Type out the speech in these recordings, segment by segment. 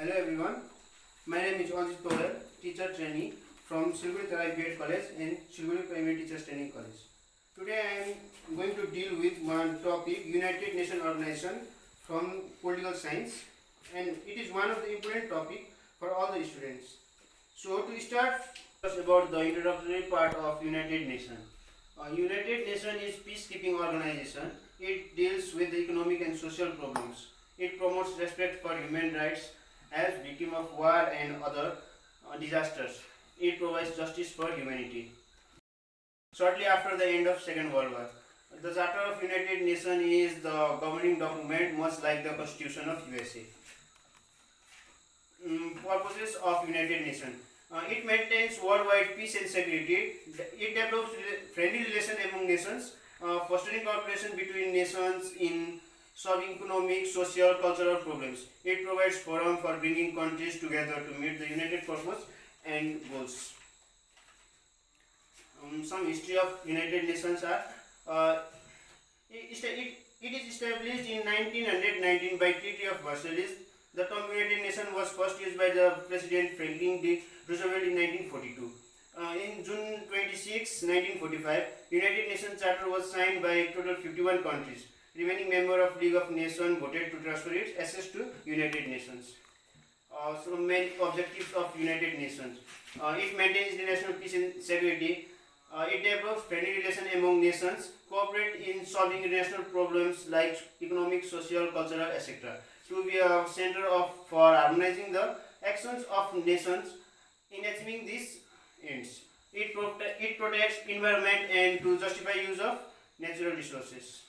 Hello everyone, my name is Ajit Powell, teacher trainee from Siliguri Tarai B.Ed College and Siliguri Primary Teachers Training College. Today I am going to deal with one topic, United Nations Organization from political science, and it is one of the important topic for all the students. So to start, first about the introductory part of United Nations. United Nations is peacekeeping organization. It deals with the economic and social problems. It promotes respect for human rights as victim of war and other disasters. It provides justice for humanity. Shortly after the end of Second World War, the Charter of United Nations is the governing document, much like the Constitution of USA. Purposes of United Nations. It maintains worldwide peace and security. It develops friendly relations among nations, fostering cooperation between nations in solving economic, social, cultural problems. It provides forum for bringing countries together to meet the united purpose and goals. Some history of United Nations are it is established in 1919 by Treaty of Versailles. The term United Nations was first used by the President Franklin D. Roosevelt in 1942. In June 26, 1945, United Nations Charter was signed by total 51 countries. Remaining member of League of Nations voted to transfer its access to United Nations. So main objectives of United Nations. It maintains international peace and security. It develops friendly relations among nations, cooperate in solving international problems like economic, social, cultural, etc. To be a center for harmonizing the actions of nations in achieving these ends. It protects environment and to justify use of natural resources.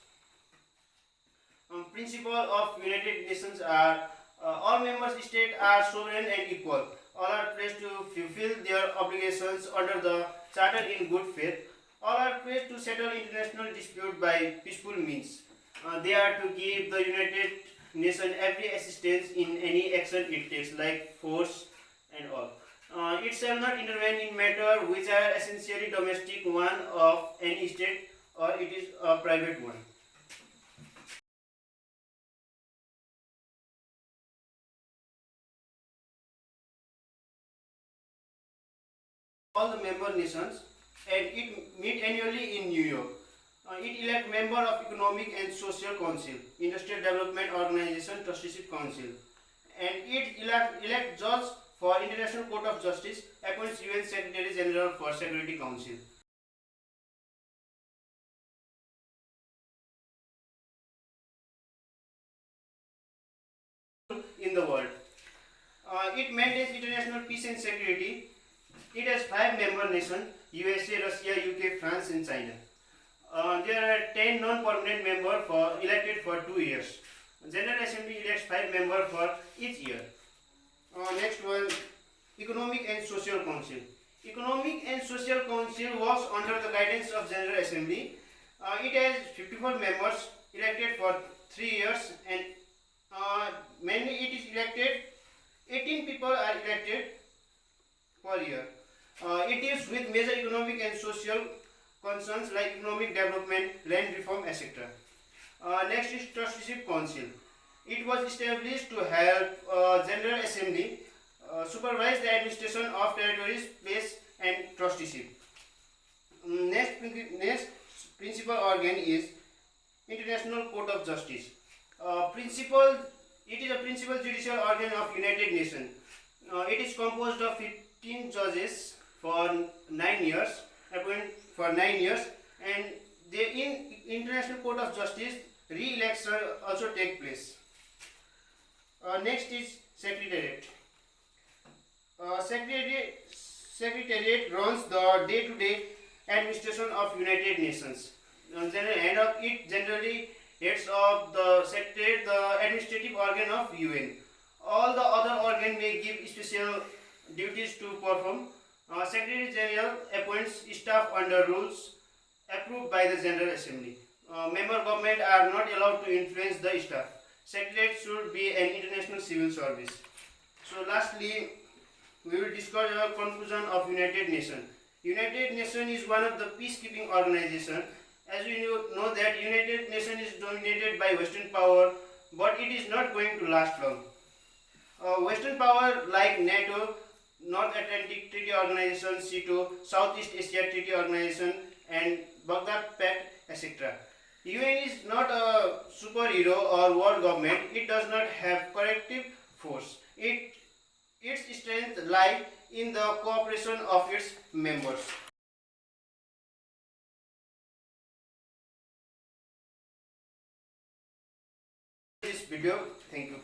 Principle of United Nations are all member states are sovereign and equal. All are pledged to fulfill their obligations under the Charter in good faith. All are pledged to settle international dispute by peaceful means. They are to give the United Nations every assistance in any action it takes, like force and all. It shall not intervene in matters which are essentially domestic one of any state, or it is a private one. All the member nations, and it meet annually in New York. It elect member of Economic and Social Council, Industrial Development Organization, Trusteeship Council, and it elect judge for International Court of Justice, appoints UN Secretary General for Security Council. In the world, it maintains international peace and security. It has 5 member nations: USA, Russia, UK, France, and China. There are 10 non-permanent members elected for 2 years. General Assembly elects 5 members for each year. Next one, Economic and Social Council. Economic and Social Council works under the guidance of General Assembly. It has 54 members elected for 3 years, and mainly it is elected. 18 people are elected per year. It deals with major economic and social concerns like economic development, land reform, etc. Next is Trusteeship Council. It was established to help General Assembly supervise the administration of territories, place, and trusteeship. Next principal organ is International Court of Justice. It is a principal judicial organ of United Nations. It is composed of 15 judges for 9 years, appointed for 9 years, and in International Court of Justice, re-election also take place. Next is Secretariat. Secretariat runs the day-to-day administration of United Nations. Generally heads of the Secretariat, the administrative organ of UN. All the other organs may give special duties to perform. Secretary General appoints staff under rules approved by the General Assembly. Member government are not allowed to influence the staff. Secretariat should be an international civil service. So lastly, we will discuss our conclusion of United Nations. United Nations is one of the peacekeeping organizations. As we know that United Nations is dominated by Western power, but it is not going to last long. Western power like NATO, North Atlantic Treaty Organization, SEATO, Southeast Asia Treaty Organization, and Baghdad Pact, etc. UN is not a superhero or world government. It does not have corrective force. Its strength lies in the cooperation of its members. This video, thank you.